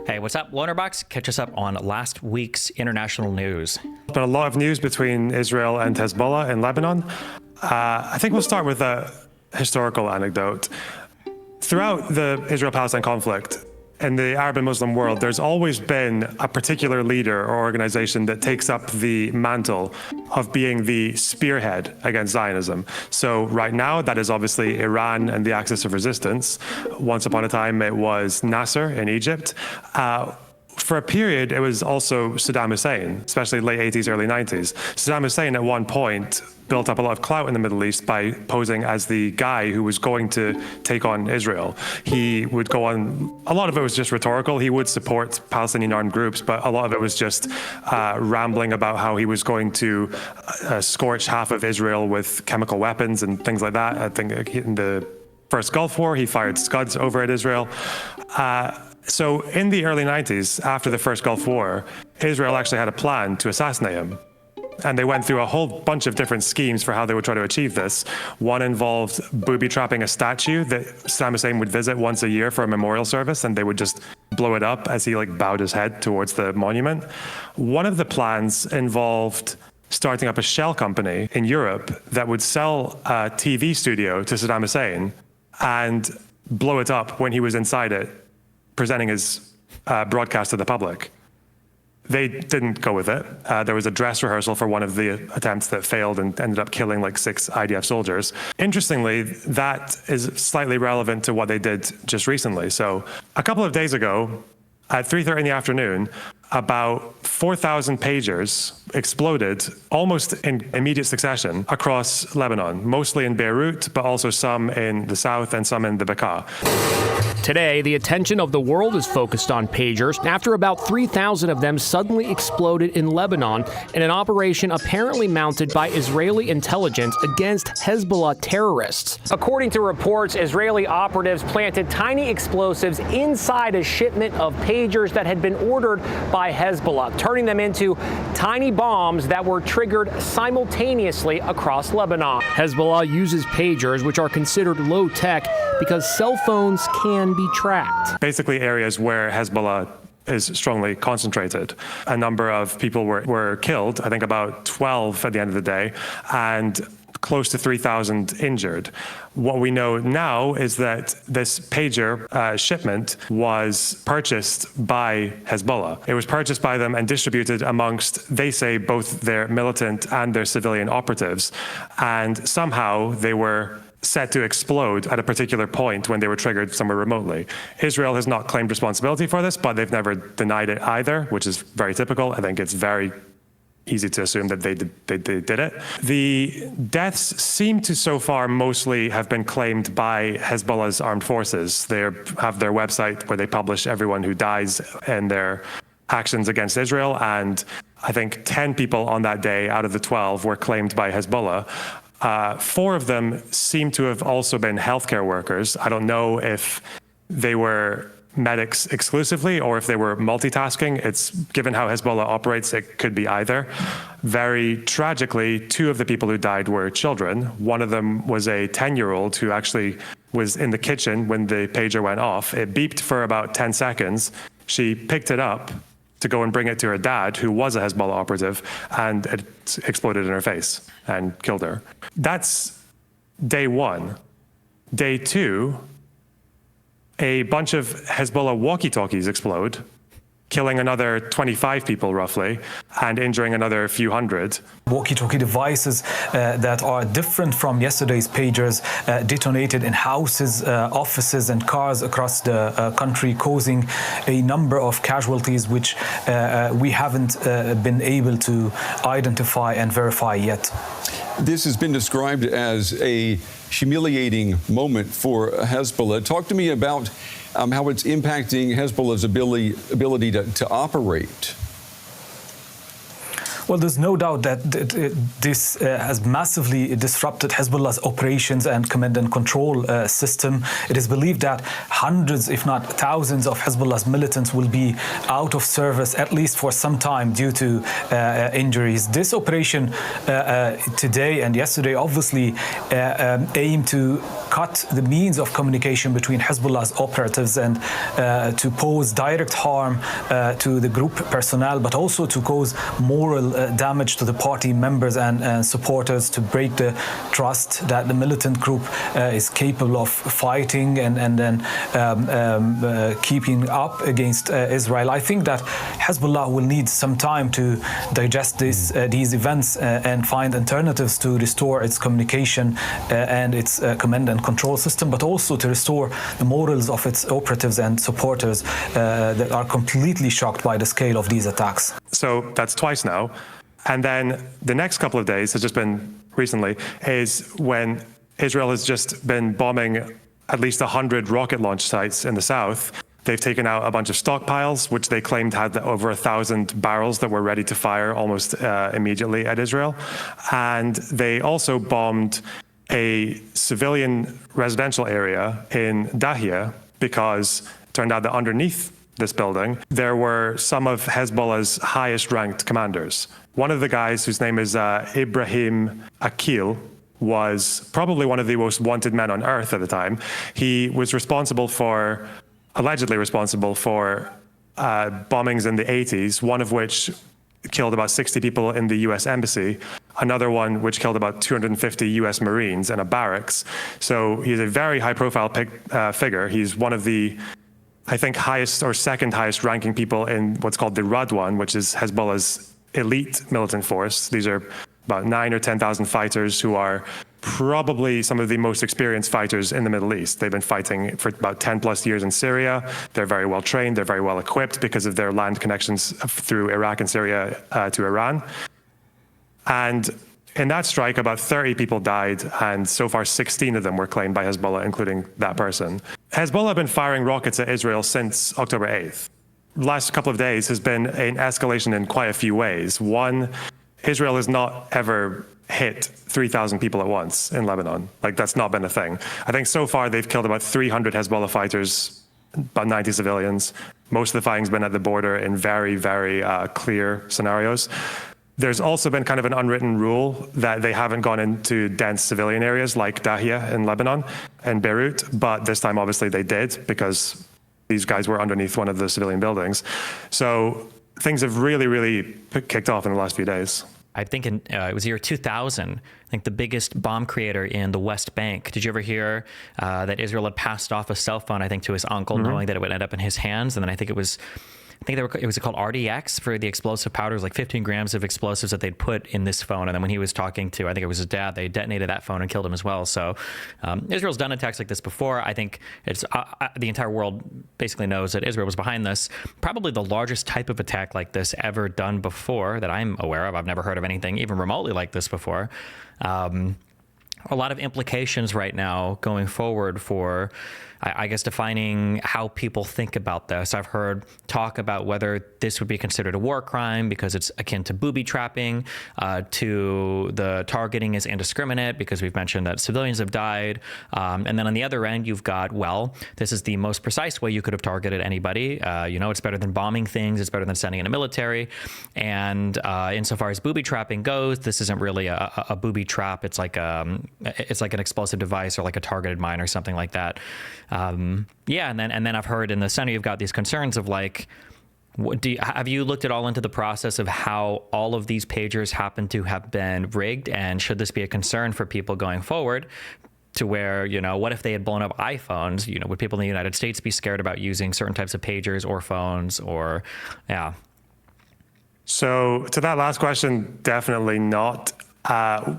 Hey, what's up, LonerBox? Catch us up on last week's international news. There's been a lot of news between Israel and Hezbollah in Lebanon. I think we'll start with a historical anecdote. Throughout the Israel-Palestine conflict, in the Arab and Muslim world, there's always been a particular leader or organization that takes up the mantle of being the spearhead against Zionism. So right now, that is obviously Iran and the Axis of Resistance. Once upon a time, it was Nasser in Egypt. For a period, it was also Saddam Hussein, especially late 80s, early 90s. Saddam Hussein at one point built up a lot of clout in the Middle East by posing as the guy who was going to take on Israel. He would go on, a lot of it was just rhetorical. He would support Palestinian armed groups, but a lot of it was just rambling about how he was going to scorch half of Israel with chemical weapons and things like that. I think in the first Gulf War, he fired Scuds over at Israel. So in the early 90s, after the first Gulf War, Israel actually had a plan to assassinate him. And they went through a whole bunch of different schemes for how they would try to achieve this. One involved booby-trapping a statue that Saddam Hussein would visit once a year for a memorial service, and they would just blow it up as he bowed his head towards the monument. One of the plans involved starting up a shell company in Europe that would sell a TV studio to Saddam Hussein and blow it up when he was inside it, presenting his broadcast to the public. They didn't go with it. There was a dress rehearsal for one of the attempts that failed and ended up killing 6 IDF soldiers. Interestingly, that is slightly relevant to what they did just recently. So a couple of days ago, at 3:30 in the afternoon, about 4,000 pagers exploded almost in immediate succession across Lebanon, mostly in Beirut, but also some in the south and some in the Bekaa. Today, the attention of the world is focused on pagers after about 3,000 of them suddenly exploded in Lebanon in an operation apparently mounted by Israeli intelligence against Hezbollah terrorists. According to reports, Israeli operatives planted tiny explosives inside a shipment of pagers that had been ordered by Hezzbollah, turning them into tiny bombs that were triggered simultaneously across Lebanon. Hezzbollah uses pagers, which are considered low-tech, because cell phones can be tracked. Basically areas where Hezbollah is strongly concentrated. A number of people were killed, I think about 12 at the end of the day, and close to 3,000 injured. What we know now is that this pager shipment was purchased by Hezzbollah. It was purchased by them and distributed amongst, they say, both their militant and their civilian operatives. And somehow they were set to explode at a particular point when they were triggered somewhere remotely. Israel has not claimed responsibility for this, but they've never denied it either, which is very typical. I think it's very easy to assume that they did it. The deaths seem to so far mostly have been claimed by Hezbollah's armed forces. They have their website where they publish everyone who dies in their actions against Israel, and I think 10 people on that day out of the 12 were claimed by Hezbollah. 4 of them seem to have also been healthcare workers. I don't know if they were medics exclusively or if they were multitasking. It's given how Hezbollah operates, it could be either. Very tragically, 2 of the people who died were children. One of them was a 10-year-old who actually was in the kitchen when the pager went off. It beeped for about 10 seconds. She picked it up to go and bring it to her dad, who was a Hezbollah operative, and it exploded in her face and killed her. That's day 1. Day 2, a bunch of Hezbollah walkie-talkies explode, killing another 25 people roughly, and injuring another few hundred. Walkie-talkie devices that are different from yesterday's pagers detonated in houses, offices and cars across the country, causing a number of casualties which we haven't been able to identify and verify yet. This has been described as a humiliating moment for Hezzbollah. Talk to me about how it's impacting Hezbollah's ability to operate. Well, there's no doubt that this has massively disrupted Hezbollah's operations and command and control system. It is believed that hundreds, if not thousands, of Hezbollah's militants will be out of service, at least for some time, due to injuries. This operation today and yesterday obviously aimed to cut the means of communication between Hezbollah's operatives and to pose direct harm to the group personnel, but also to cause moral damage to the party members and supporters, to break the trust that the militant group is capable of fighting and then keeping up against Israel. I think that Hezbollah will need some time to digest these events and find alternatives to restore its communication and its command and control system, but also to restore the morals of its operatives and supporters that are completely shocked by the scale of these attacks. So that's twice now. And then the next couple of days has just been recently is when Israel has just been bombing at least 100 rocket launch sites in the south. They've taken out a bunch of stockpiles, which they claimed had over 1,000 barrels that were ready to fire almost immediately at Israel. And they also bombed a civilian residential area in Dahia because it turned out that underneath this building, there were some of Hezbollah's highest ranked commanders. One of the guys, whose name is Ibrahim Akil, was probably one of the most wanted men on earth at the time. He was allegedly responsible for bombings in the 80s, one of which killed about 60 people in the US embassy, another one which killed about 250 US Marines in a barracks. So he's a very high profile figure. He's one of the, I think, highest or second highest ranking people in what's called the Radwan, which is Hezbollah's elite militant force. These are about 9,000 or 10,000 fighters who are probably some of the most experienced fighters in the Middle East. They've been fighting for about 10 plus years in Syria. They're very well trained. They're very well equipped because of their land connections through Iraq and Syria to Iran. And in that strike, about 30 people died, and so far 16 of them were claimed by Hezbollah, including that person. Hezbollah have been firing rockets at Israel since October 8th. Last couple of days has been an escalation in quite a few ways. One, Israel has not ever hit 3,000 people at once in Lebanon. Like, that's not been a thing. I think so far they've killed about 300 Hezbollah fighters, about 90 civilians. Most of the fighting's been at the border in very, very clear scenarios. There's also been kind of an unwritten rule that they haven't gone into dense civilian areas like Dahia in Lebanon and Beirut, but this time obviously they did because these guys were underneath one of the civilian buildings. So things have really, really kicked off in the last few days. I think it was year 2000, I think the biggest bomb creator in the West Bank. Did you ever hear that Israel had passed off a cell phone, I think, to his uncle, knowing that it would end up in his hands? And then I think it was called RDX for the explosive powders, like 15 grams of explosives that they'd put in this phone. And then when he was talking to, I think it was his dad, they detonated that phone and killed him as well. So Israel's done attacks like this before. I think it's the entire world basically knows that Israel was behind this. Probably the largest type of attack like this ever done before that I'm aware of. I've never heard of anything even remotely like this before. A lot of implications right now going forward for, I guess, defining how people think about this. I've heard talk about whether this would be considered a war crime because it's akin to booby trapping, to the targeting is indiscriminate because we've mentioned that civilians have died. And then on the other end, you've got, well, this is the most precise way you could have targeted anybody. It's better than bombing things. It's better than sending in a military. And insofar as booby trapping goes, this isn't really a booby trap. It's like an explosive device or like a targeted mine or something like that. And then I've heard in the center you've got these concerns of like, have you looked at all into the process of how all of these pagers happen to have been rigged, and should this be a concern for people going forward? To where, what if they had blown up iPhones? Would people in the United States be scared about using certain types of pagers or phones or, yeah? So to that last question, definitely not.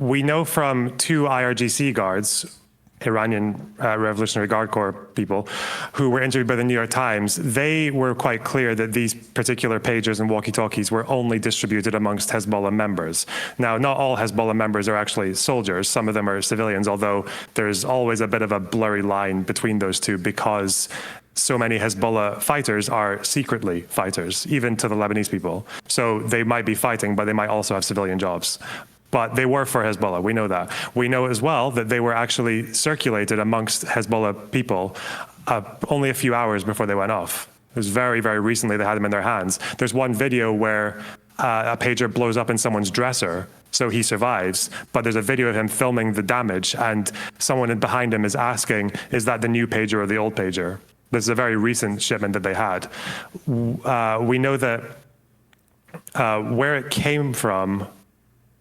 We know from 2 IRGC guards, Iranian Revolutionary Guard Corps people, who were interviewed by the New York Times. They were quite clear that these particular pagers and walkie-talkies were only distributed amongst Hezbollah members. Now, not all Hezbollah members are actually soldiers. Some of them are civilians, although there's always a bit of a blurry line between those two because so many Hezbollah fighters are secretly fighters, even to the Lebanese people. So they might be fighting, but they might also have civilian jobs. But they were for Hezbollah. We know that. We know as well that they were actually circulated amongst Hezbollah people only a few hours before they went off. It was very, very recently they had them in their hands. There's one video where a pager blows up in someone's dresser So he survives, but there's a video of him filming the damage, and someone behind him is asking, is that the new pager or the old pager? This is a very recent shipment that they had. We know that where it came from,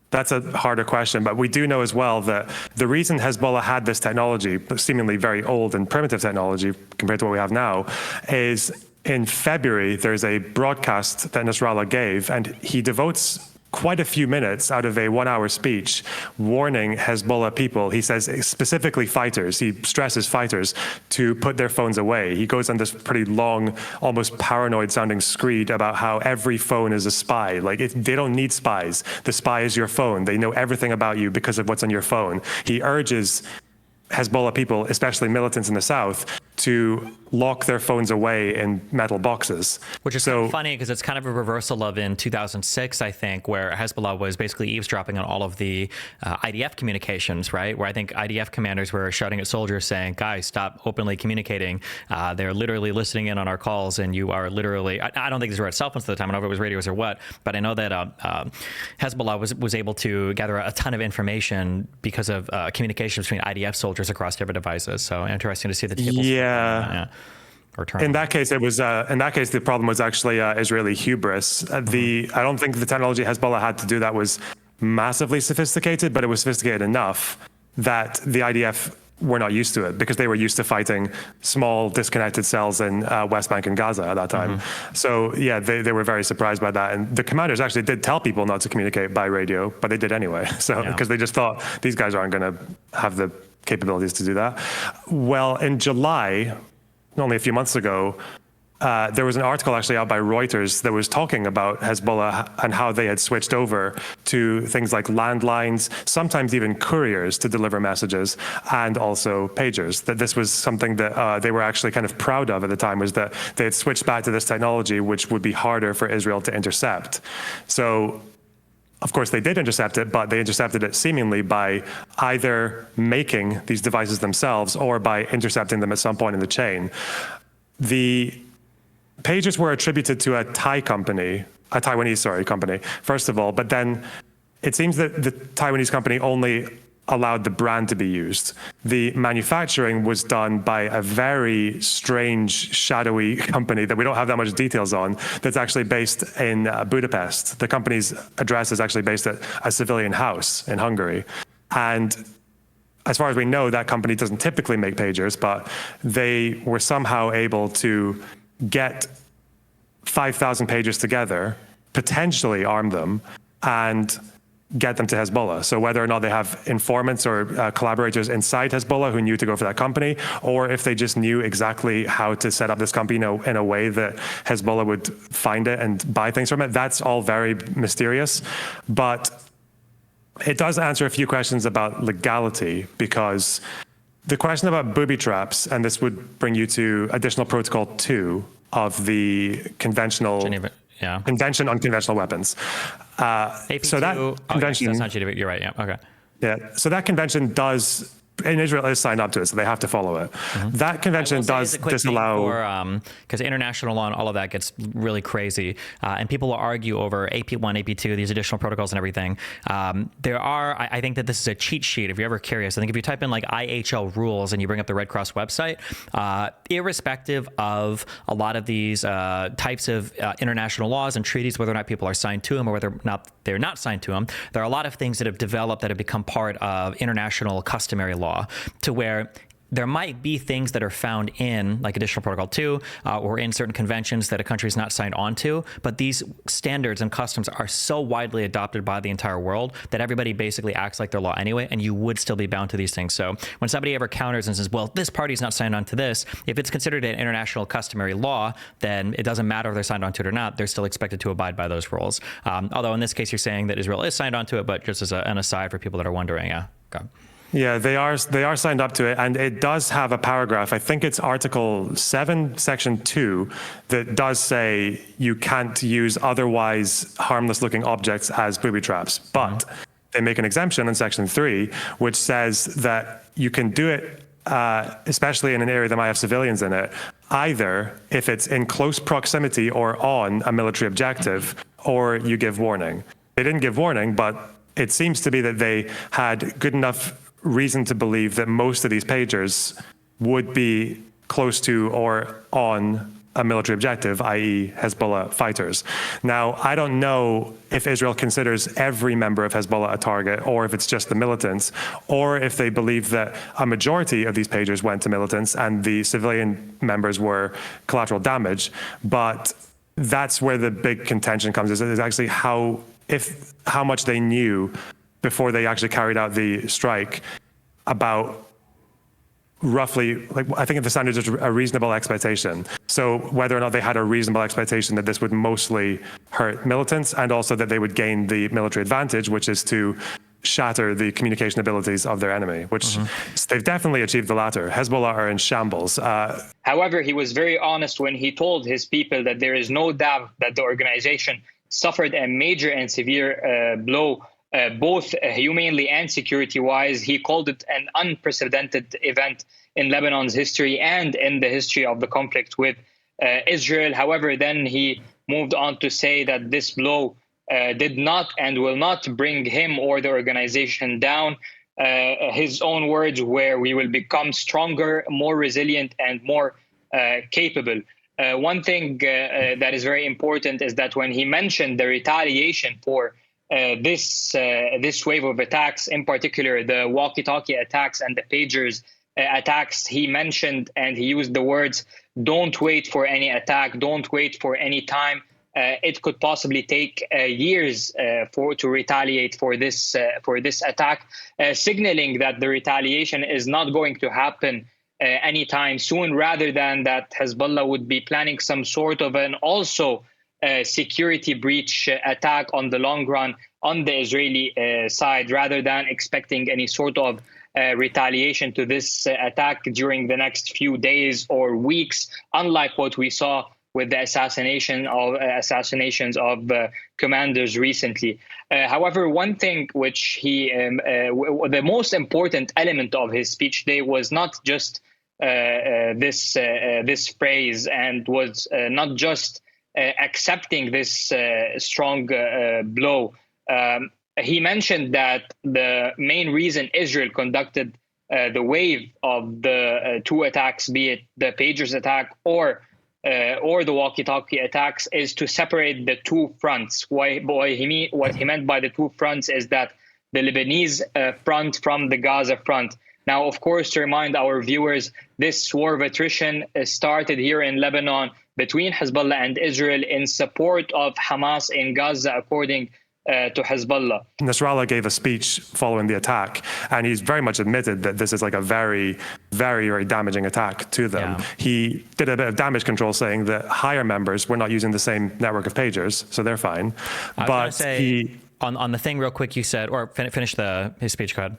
that's a harder question, but we do know as well that the reason Hezbollah had this technology, seemingly very old and primitive technology compared to what we have now, is in February, there's a broadcast that Nasrallah gave, and he devotes quite a few minutes out of a 1-hour speech warning Hezbollah people. He says specifically fighters, he stresses fighters, to put their phones away. He goes on this pretty long, almost paranoid sounding screed about how every phone is a spy. Like, they don't need spies. The spy is your phone. They know everything about you because of what's on your phone. He urges Hezbollah people, especially militants in the south, to lock their phones away in metal boxes. Which is so funny because it's kind of a reversal of in 2006, I think, where Hezzbollah was basically eavesdropping on all of the IDF communications, right? Where I think IDF commanders were shouting at soldiers saying, guys, stop openly communicating. They're literally listening in on our calls, and you are literally, I don't think these were at cell phones at the time. I don't know if it was radios or what, but I know that Hezzbollah was able to gather a ton of information because of communications between IDF soldiers across different devices. So interesting to see the tables. Yeah. In that case, it was. In that case, the problem was actually Israeli hubris. I don't think the technology Hezbollah had to do that was massively sophisticated, but it was sophisticated enough that the IDF were not used to it because they were used to fighting small disconnected cells in West Bank and Gaza at that time. So yeah, they were very surprised by that. And the commanders actually did tell people not to communicate by radio, but they did anyway. So because they just thought these guys aren't going to have the capabilities to do that. Well, in July, only a few months ago, there was an article actually out by Reuters that was talking about Hezbollah and how they had switched over to things like landlines, sometimes even couriers to deliver messages, and also pagers. That this was something that they were actually kind of proud of at the time, was that they had switched back to this technology, which would be harder for Israel to intercept. So, of course, they did intercept it, but they intercepted it seemingly by either making these devices themselves or by intercepting them at some point in the chain. The pagers were attributed to a Taiwanese company, first of all, but then it seems that the Taiwanese company only allowed the brand to be used. The manufacturing was done by a very strange, shadowy company that we don't have that much details on, that's actually based in Budapest. The company's address is actually based at a civilian house in Hungary. And as far as we know, that company doesn't typically make pagers, but they were somehow able to get 5,000 pagers together, potentially arm them, and get them to Hezbollah. So whether or not they have informants or collaborators inside Hezbollah who knew to go for that company, or if they just knew exactly how to set up this company in a way that Hezbollah would find it and buy things from it, that's all very mysterious. But it does answer a few questions about legality, because the question about booby traps, and this would bring you to additional protocol 2 of the Convention on Conventional Weapons. So that convention, that's not Geneva. You're right. Yeah. Okay. Yeah. So that convention does, and Israel is signed up to it, so they have to follow it. That convention does disallow, because international law and all of that gets really crazy, and people will argue over AP1, AP2, these additional protocols and everything. I think that this is a cheat sheet. If you're ever curious, I think if you type in like IHL rules and you bring up the Red Cross website, irrespective of a lot of these types of international laws and treaties, whether or not people are signed to them or whether or not they're not signed to them, there are a lot of things that have developed that have become part of international customary law, to where there might be things that are found in like additional protocol 2 or in certain conventions that a country is not signed on to, but these standards and customs are so widely adopted by the entire world that everybody basically acts like their law anyway, and you would still be bound to these things. So when somebody ever counters and says, well, this party's not signed on to this, if it's considered an international customary law, then it doesn't matter if they're signed on to it or not, they're still expected to abide by those rules. Although in this case, you're saying that Israel is signed on to it, but just as an aside for people that are wondering, okay. Yeah, they are signed up to it, and it does have a paragraph. I think it's Article 7, Section 2, that does say you can't use otherwise harmless-looking objects as booby traps. But they make an exemption in Section 3, which says that you can do it, especially in an area that might have civilians in it, either if it's in close proximity or on a military objective, or you give warning. They didn't give warning, but it seems to be that they had good enough reason to believe that most of these pagers would be close to or on a military objective, i.e. Hezbollah fighters. Now, I don't know if Israel considers every member of Hezbollah a target, or if it's just the militants, or if they believe that a majority of these pagers went to militants and the civilian members were collateral damage. But that's where the big contention comes, is actually how much they knew before they actually carried out the strike about roughly, like, I think the standard is a reasonable expectation. So whether or not they had a reasonable expectation that this would mostly hurt militants, and also that they would gain the military advantage, which is to shatter the communication abilities of their enemy, which they've definitely achieved the latter. Hezbollah are in shambles. However, he was very honest when he told his people that there is no doubt that the organization suffered a major and severe blow, both humanely and security-wise. He called it an unprecedented event in Lebanon's history and in the history of the conflict with Israel. However, then he moved on to say that this blow did not and will not bring him or the organization down. His own words were, "We will become stronger, more resilient, and more capable." One thing that is very important is that when he mentioned the retaliation for this wave of attacks, in particular the walkie-talkie attacks and the pagers attacks, he mentioned and he used the words, "Don't wait for any attack, don't wait for any time. It could possibly take years to retaliate for this attack," signaling that the retaliation is not going to happen anytime soon, rather than that Hezbollah would be planning some sort of an also security breach attack on the long run on the Israeli side, rather than expecting any sort of retaliation to this attack during the next few days or weeks, unlike what we saw with the assassinations of commanders recently. However, one thing which the most important element of his speech today was not just this phrase, and was not just accepting this strong blow. He mentioned that the main reason Israel conducted the wave of the two attacks, be it the pagers attack or the walkie-talkie attacks, is to separate the two fronts. What he meant by the two fronts is that the Lebanese front from the Gaza front. Now, of course, to remind our viewers, this war of attrition started here in Lebanon between Hezbollah and Israel in support of Hamas in Gaza, according to Hezbollah. Nasrallah gave a speech following the attack, and he's very much admitted that this is like a very, very, very damaging attack to them. Yeah. He did a bit of damage control, saying that higher members were not using the same network of pagers, so they're fine. But on the thing real quick, you said, or finish his speech, go ahead.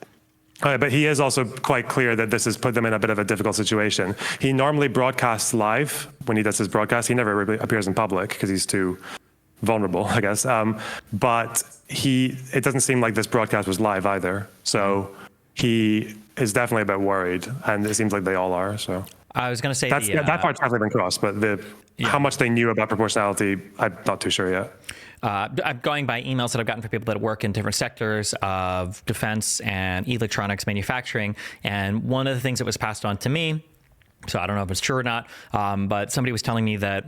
But he is also quite clear that this has put them in a bit of a difficult situation. He normally broadcasts live when he does his broadcast. He never really appears in public because he's too vulnerable, I guess. But it doesn't seem like this broadcast was live either. So he is definitely a bit worried, and it seems like they all are. So I was going to say that part's definitely been crossed, but how much they knew about proportionality, I'm not too sure yet. I'm going by emails that I've gotten from people that work in different sectors of defense and electronics manufacturing. And one of the things that was passed on to me, so I don't know if it's true or not, but somebody was telling me that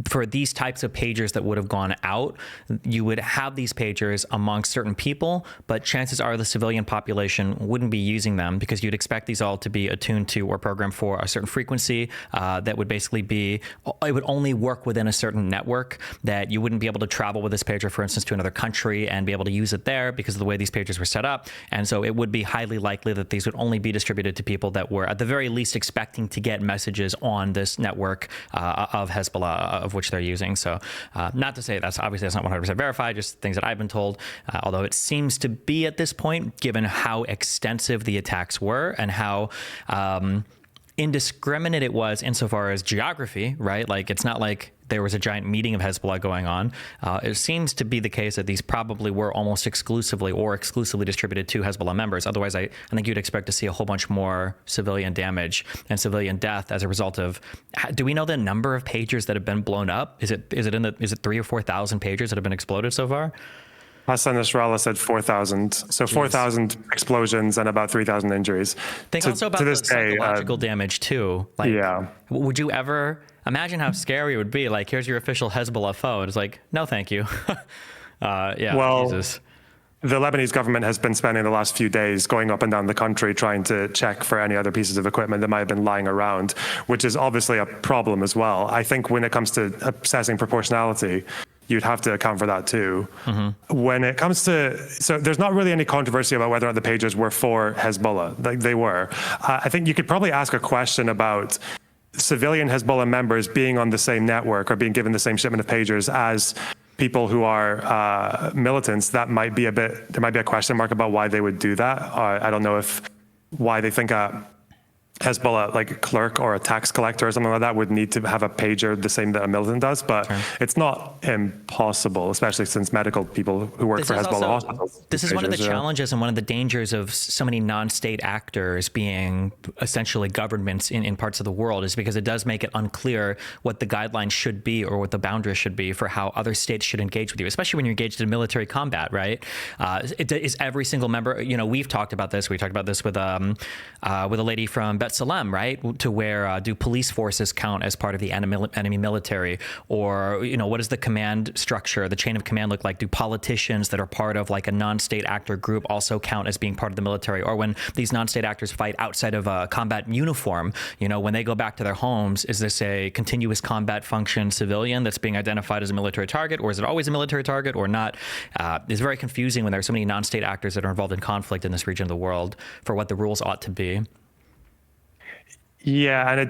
for these types of pagers that would have gone out, you would have these pagers amongst certain people, but chances are the civilian population wouldn't be using them, because you'd expect these all to be attuned to or programmed for a certain frequency that would basically be, it would only work within a certain network, that you wouldn't be able to travel with this pager, for instance, to another country and be able to use it there because of the way these pagers were set up. And so it would be highly likely that these would only be distributed to people that were at the very least expecting to get messages on this network of Hezbollah, of which they're using. So not to say that's not 100% verified, just things that I've been told, although it seems to be at this point, given how extensive the attacks were and how indiscriminate it was insofar as geography, right? Like, it's not like there was a giant meeting of Hezbollah going on. It seems to be the case that these probably were almost exclusively distributed to Hezbollah members. Otherwise, I think you'd expect to see a whole bunch more civilian damage and civilian death as a result of. Do we know the number of pagers that have been blown up? Is it 3,000 or 4,000 pagers that have been exploded so far? Hassan Nasrallah said 4,000. So 4,000 explosions and about 3,000 injuries. Think also about the psychological damage too. Like, yeah. Would you ever imagine how scary it would be? Like, here's your official Hezbollah phone. It's like, no, thank you. Yeah. Well, Jesus. The Lebanese government has been spending the last few days going up and down the country trying to check for any other pieces of equipment that might have been lying around, which is obviously a problem as well. I think when it comes to assessing proportionality, you'd have to account for that too. When it comes to, so there's not really any controversy about whether or not the pagers were for Hezbollah. Like they were. I think you could probably ask a question about civilian Hezbollah members being on the same network or being given the same shipment of pagers as people who are militants. That might be there might be a question mark about why they would do that. I don't know why they think a Hezbollah, like a clerk or a tax collector or something like that, would need to have a pager the same that a militant does, but it's not impossible, especially since medical people who work for Hezbollah hospitals. This is one of the challenges and one of the dangers of so many non-state actors being essentially governments in parts of the world, is because it does make it unclear what the guidelines should be or what the boundaries should be for how other states should engage with you, especially when you're engaged in military combat, right? Is every single member, we've talked about this. We talked about this with a lady from Bet Salem, right? To where do police forces count as part of the enemy military? Or, what does the command structure, the chain of command look like? Do politicians that are part of like a non-state actor group also count as being part of the military? Or when these non-state actors fight outside of a combat uniform, when they go back to their homes, is this a continuous combat function civilian that's being identified as a military target? Or is it always a military target or not? It's very confusing when there are so many non-state actors that are involved in conflict in this region of the world for what the rules ought to be. Yeah, and it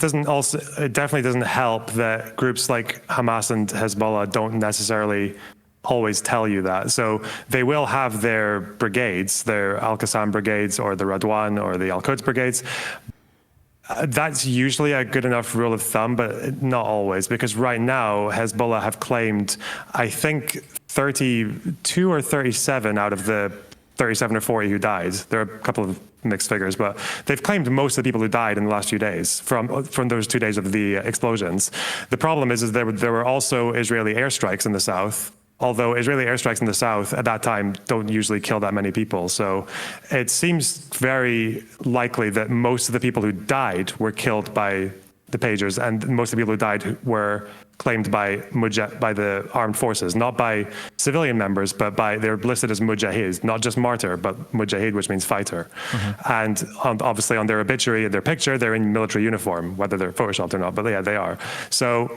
definitely doesn't help that groups like Hamas and Hezbollah don't necessarily always tell you that. So they will have their brigades, their Al-Qassam brigades or the Radwan or the Al-Quds brigades. That's usually a good enough rule of thumb, but not always, because right now Hezbollah have claimed, I think, 32 or 37 out of the 37 or 40 who died. There are a couple of mixed figures, but they've claimed most of the people who died in the last few days from those 2 days of the explosions. The problem is there were also Israeli airstrikes in the south, although Israeli airstrikes in the south at that time don't usually kill that many people. So it seems very likely that most of the people who died were killed by the pagers, and most of the people who died were claimed by the armed forces, not by civilian members, but they're listed as mujahid, not just martyr, but mujahid, which means fighter. And obviously on their obituary and their picture, they're in military uniform, whether they're photoshopped or not, but yeah, they are. So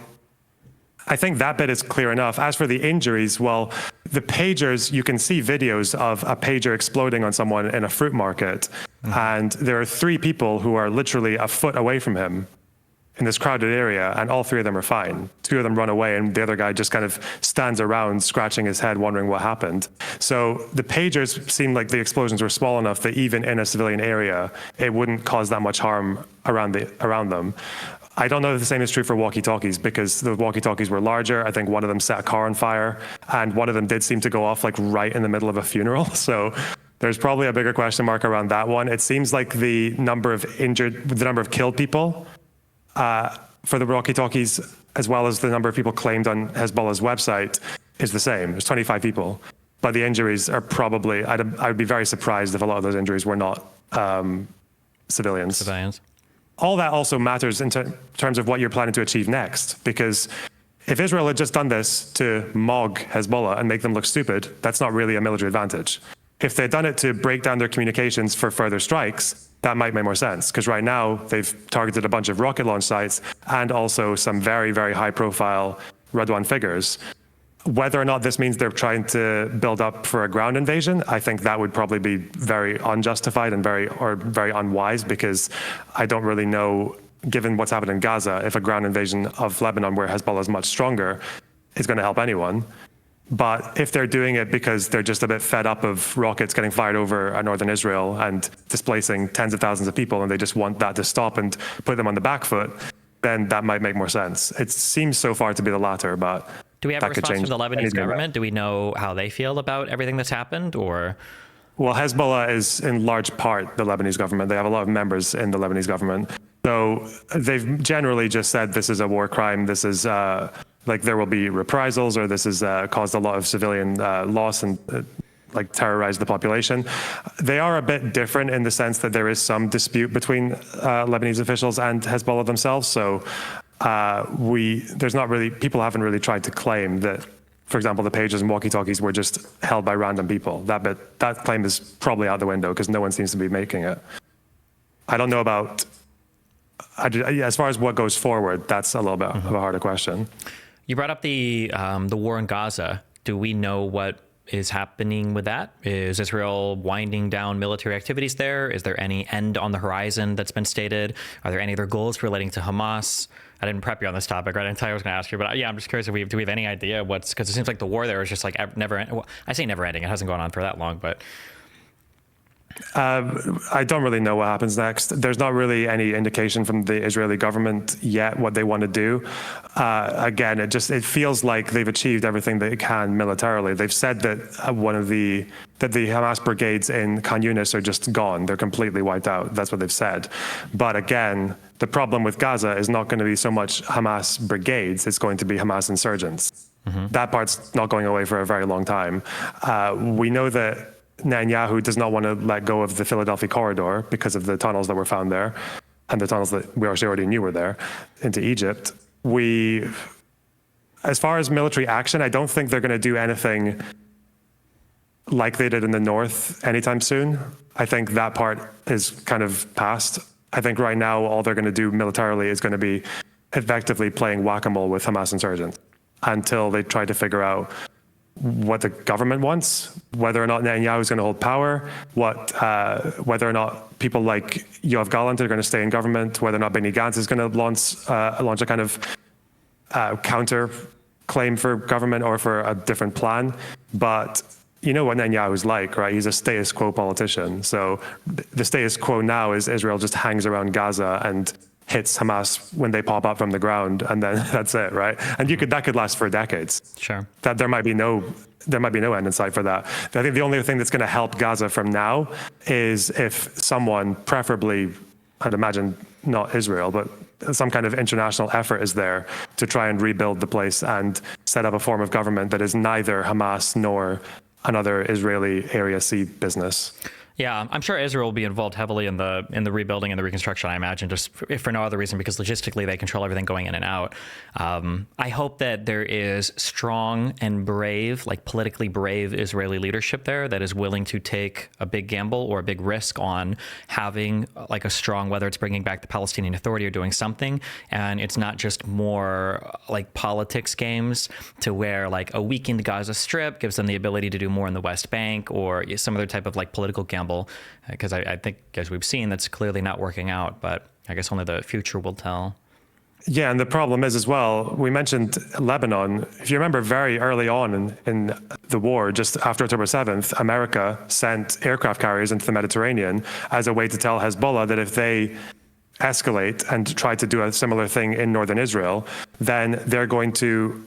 I think that bit is clear enough. As for the injuries, well, the pagers, you can see videos of a pager exploding on someone in a fruit market, and there are 3 people who are literally a foot away from him in this crowded area, and all 3 of them are fine. 2 of them run away, and the other guy just kind of stands around scratching his head, wondering what happened. So the pagers seemed like the explosions were small enough that even in a civilian area, it wouldn't cause that much harm around them. I don't know if the same is true for walkie-talkies, because the walkie-talkies were larger. I think one of them set a car on fire, and one of them did seem to go off like right in the middle of a funeral. So there's probably a bigger question mark around that one. It seems like the number of killed people for the walkie-talkies, as well as the number of people claimed on Hezbollah's website, is the same. There's 25 people. But the injuries are probably, I would be very surprised if a lot of those injuries were not civilians. All that also matters in terms of what you're planning to achieve next, because if Israel had just done this to mog Hezbollah and make them look stupid, that's not really a military advantage. If they'd done it to break down their communications for further strikes, that might make more sense, because right now they've targeted a bunch of rocket launch sites and also some very, very high-profile Radwan figures. Whether or not this means they're trying to build up for a ground invasion, I think that would probably be very unjustified and very unwise, because I don't really know, given what's happened in Gaza, if a ground invasion of Lebanon, where Hezbollah is much stronger, is going to help anyone. But if they're doing it because they're just a bit fed up of rockets getting fired over northern Israel and displacing tens of thousands of people, and they just want that to stop and put them on the back foot, then that might make more sense. It seems so far to be the latter, but do we have a response from the Lebanese government? Do we know how they feel about everything that's happened, or? Well, Hezbollah is in large part the Lebanese government. They have a lot of members in the Lebanese government. So they've generally just said this is a war crime. This is like there will be reprisals, or this has caused a lot of civilian loss and like terrorize the population. They are a bit different in the sense that there is some dispute between Lebanese officials and Hezbollah themselves. So there's not really, people haven't really tried to claim that, for example, the pages and walkie-talkies were just held by random people. That claim is probably out the window because no one seems to be making it. I don't know about, as far as what goes forward, that's a little bit of a harder question. You brought up the war in Gaza. Do we know what is happening with that? Is Israel winding down military activities there? Is there any end on the horizon that's been stated? Are there any other goals relating to Hamas? I didn't prep you on this topic, right? I didn't tell you I was going to ask you, but yeah, I'm just curious if do we have any idea because it seems like the war there is just like never, well, I say never ending. It hasn't gone on for that long, but. I don't really know what happens next. There's not really any indication from the Israeli government yet what they want to do. Again, it feels like they've achieved everything they can militarily. They've said that the Hamas brigades in Khan Yunis are just gone. They're completely wiped out. That's what they've said. But again, the problem with Gaza is not going to be so much Hamas brigades. It's going to be Hamas insurgents. Mm-hmm. That part's not going away for a very long time. We know that Netanyahu does not want to let go of the Philadelphia corridor because of the tunnels that were found there and the tunnels that we actually already knew were there into Egypt. As far as military action, I don't think they're going to do anything like they did in the north anytime soon. I think that part is kind of past. I think right now all they're going to do militarily is going to be effectively playing whack-a-mole with Hamas insurgents until they try to figure out what the government wants, whether or not Netanyahu is going to hold power, whether or not people like Yoav Gallant are going to stay in government, whether or not Benny Gantz is going to launch a kind of counter claim for government or for a different plan. But you know what Netanyahu's like, right? He's a status quo politician. So the status quo now is Israel just hangs around Gaza and hits Hamas when they pop up from the ground, and then that's it, right? And that could last for decades. Sure. That there might be no end in sight for that. I think the only thing that's going to help Gaza from now is if someone, preferably, I'd imagine not Israel, but some kind of international effort is there to try and rebuild the place and set up a form of government that is neither Hamas nor another Israeli Area C business. Yeah, I'm sure Israel will be involved heavily in the rebuilding and the reconstruction, I imagine, just if for no other reason, because logistically they control everything going in and out. I hope that there is strong and brave, like politically brave Israeli leadership there that is willing to take a big gamble or a big risk on having like a strong, whether it's bringing back the Palestinian Authority or doing something. And it's not just more like politics games to where like a weakened Gaza Strip gives them the ability to do more in the West Bank or some other type of like political gamble. Because I think, as we've seen, that's clearly not working out. But I guess only the future will tell. Yeah, and the problem is as well, we mentioned Lebanon. If you remember very early on in the war, just after October 7th, America sent aircraft carriers into the Mediterranean as a way to tell Hezbollah that if they escalate and try to do a similar thing in northern Israel, then they're going to,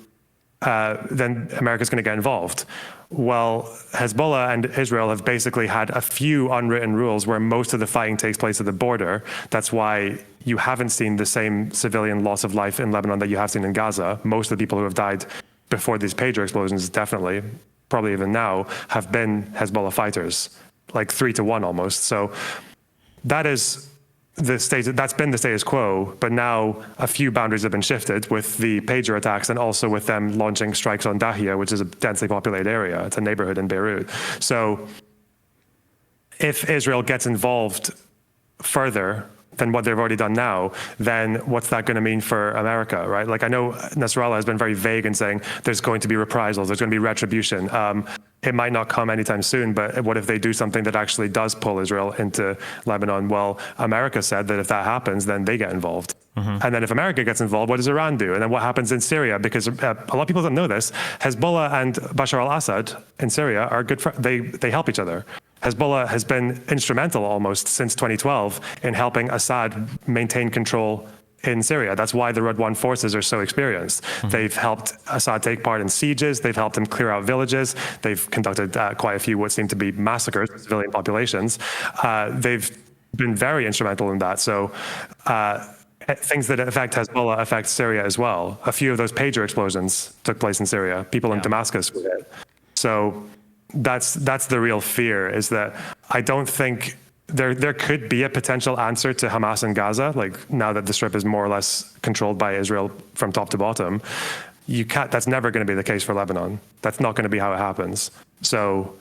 then America's going to get involved. Well, Hezbollah and Israel have basically had a few unwritten rules where most of the fighting takes place at the border. That's why you haven't seen the same civilian loss of life in Lebanon that you have seen in Gaza. Most of the people who have died before these pager explosions, definitely, probably even now, have been Hezbollah fighters, like 3-1 almost. So that is that's been the status quo, but now a few boundaries have been shifted with the pager attacks and also with them launching strikes on Dahia, which is a densely populated area. It's a neighborhood in Beirut. So if Israel gets involved further than what they've already done now, then what's that going to mean for America, right? Like, I know Nasrallah has been very vague in saying there's going to be reprisals, there's going to be retribution. It might not come anytime soon, but what if they do something that actually does pull Israel into Lebanon? Well, America said that if that happens, then they get involved. Mm-hmm. And then if America gets involved, what does Iran do? And then what happens in Syria? Because a lot of people don't know this. Hezbollah and Bashar al-Assad in Syria are good friends. They help each other. Hezbollah has been instrumental almost since 2012 in helping Assad maintain control in Syria. That's why the Radwan forces are so experienced. Mm-hmm. They've helped Assad take part in sieges. They've helped him clear out villages. They've conducted quite a few what seem to be massacres of civilian populations. They've been very instrumental in that. So things that affect Hezbollah affect Syria as well. A few of those pager explosions took place in Syria. People in Damascus were hit. So That's the real fear, is that I don't think there could be a potential answer to Hamas in Gaza, like now that the Strip is more or less controlled by Israel from top to bottom. That's never going to be the case for Lebanon. That's not going to be how it happens. So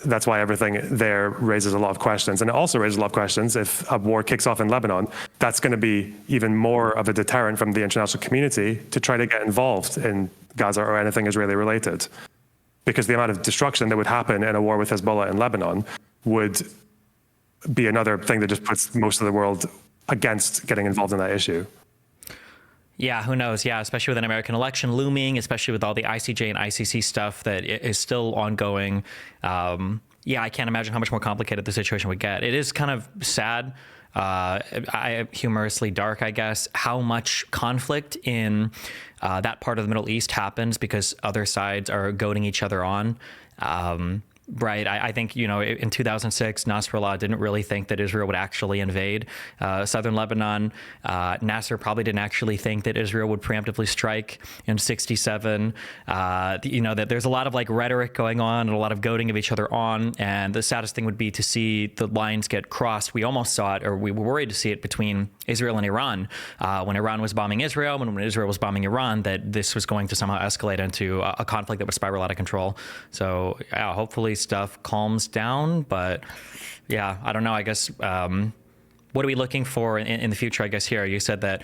that's why everything there raises a lot of questions. And it also raises a lot of questions if a war kicks off in Lebanon. That's going to be even more of a deterrent from the international community to try to get involved in Gaza or anything Israeli related. Because the amount of destruction that would happen in a war with Hezbollah in Lebanon would be another thing that just puts most of the world against getting involved in that issue. Yeah, who knows? Yeah, especially with an American election looming, especially with all the ICJ and ICC stuff that is still ongoing. Yeah, I can't imagine how much more complicated the situation would get. It is kind of sad, humorously dark, I guess, how much conflict in that part of the Middle East happens because other sides are goading each other on. Right. I think, in 2006, Nasrallah didn't really think that Israel would actually invade southern Lebanon. Nasser probably didn't actually think that Israel would preemptively strike in 67. That there's a lot of rhetoric going on and a lot of goading of each other on. And the saddest thing would be to see the lines get crossed. We almost saw it, or we were worried to see it between Israel and Iran when Iran was bombing Israel, when Israel was bombing Iran, that this was going to somehow escalate into a conflict that would spiral out of control. So hopefully stuff calms down, but yeah, I don't know. I guess what are we looking for in the future? I guess here you said that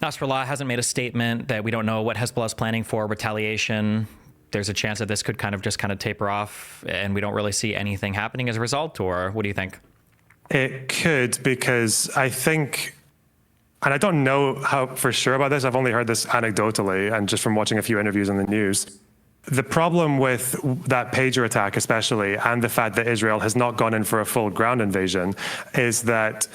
Nasrallah hasn't made a statement, that we don't know what Hezbollah is planning for retaliation. There's a chance that this could kind of taper off, and we don't really see anything happening as a result. Or what do you think? It could, because I think, and I don't know how for sure about this, I've only heard this anecdotally and just from watching a few interviews in the news. The problem with that pager attack especially, and the fact that Israel has not gone in for a full ground invasion, is that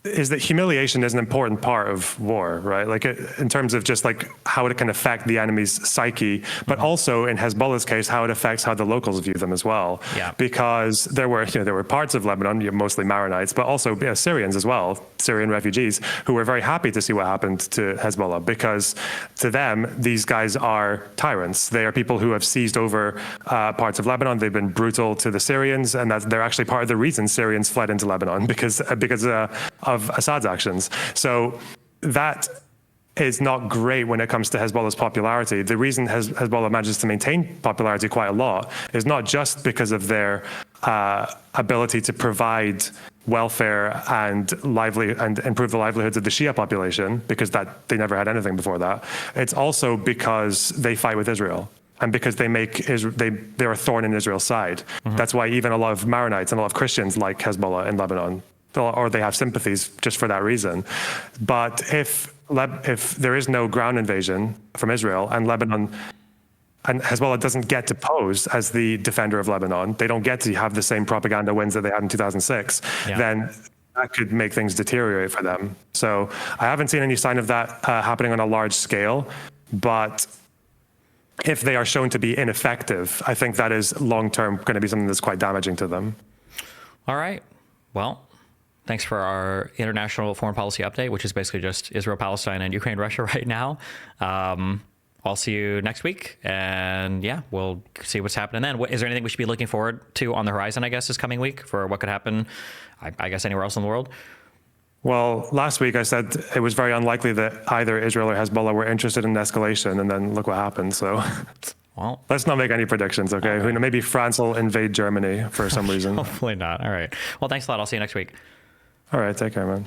humiliation is an important part of war, right? In terms of just how it can affect the enemy's psyche, but also in Hezbollah's case, how it affects how the locals view them as well. Yeah. Because there were parts of Lebanon, mostly Maronites, but also Syrians as well, Syrian refugees, who were very happy to see what happened to Hezbollah, because to them, these guys are tyrants. They are people who have seized over parts of Lebanon. They've been brutal to the Syrians, and they're actually part of the reason Syrians fled into Lebanon, because of Assad's actions. So that is not great when it comes to Hezbollah's popularity. The reason Hezbollah manages to maintain popularity quite a lot is not just because of their ability to provide welfare and improve the livelihoods of the Shia population, because they never had anything before that. It's also because they fight with Israel, and because they're a thorn in Israel's side. Mm-hmm. That's why even a lot of Maronites and a lot of Christians like Hezbollah in Lebanon, or they have sympathies just for that reason. But if there is no ground invasion from Israel, and Hezbollah doesn't get to pose as the defender of Lebanon, they don't get to have the same propaganda wins that they had in 2006, then that could make things deteriorate for them. So I haven't seen any sign of that happening on a large scale, but if they are shown to be ineffective, I think that is long-term going to be something that's quite damaging to them. All right. Well, thanks for our international foreign policy update, which is basically just Israel, Palestine, and Ukraine, Russia right now. I'll see you next week, and we'll see what's happening then. Is there anything we should be looking forward to on the horizon, I guess, this coming week for what could happen, I guess, anywhere else in the world? Well, last week I said it was very unlikely that either Israel or Hezbollah were interested in escalation, and then look what happened. So well, let's not make any predictions, okay? Who knows, maybe France will invade Germany for some reason. Hopefully not. All right. Well, thanks a lot. I'll see you next week. All right. Take care, man.